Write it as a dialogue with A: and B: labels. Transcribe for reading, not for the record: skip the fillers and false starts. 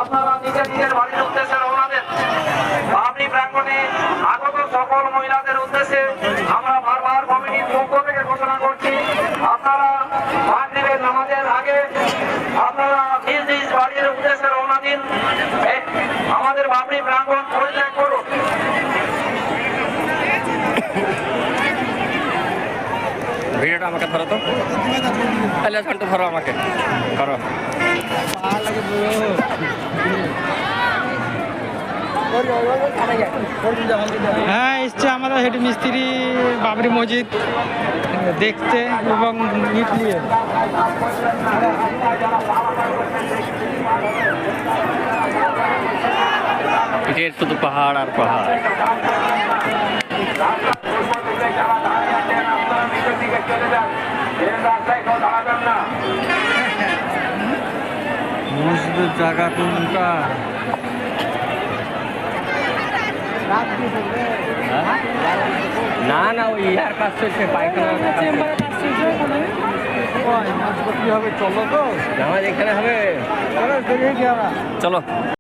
A: আপনারা নিজের নিজের বাড়ির উদ্দেশ্যে রওনা দেন। বাবরি প্রাঙ্গণে আগত সকল মহিলাদের উদ্দেশ্যে আমরা বারবার কমিটির পক্ষ থেকে ঘোষণা করছি, আপনারা মাগরিবের নামাজের আগে আপনারা নিজ নিজ বাড়ির উদ্দেশ্যে রওনা দিন। আমাদের বাবরি প্রাঙ্গণ পরিত্যাগ করুন।
B: ভিডিওটা আমাকে ধরো তো, তাহলে ঘন্টা ধরো, আমাকে করো।
C: হ্যাঁ, এসছে আমরা হেড মিস্ত্রি বাবরি মসজিদ দেখতে এবং ইট নিয়ে।
B: ইটের শুধু পাহাড় আর পাহাড়।
C: মসজিদের জায়গা কোনটা?
B: না না, ওই ইয়ার কাজ চলছে, পায়খানা
C: কি হবে? চলো তো,
B: নামাজ এখানে হবে,
C: চলো।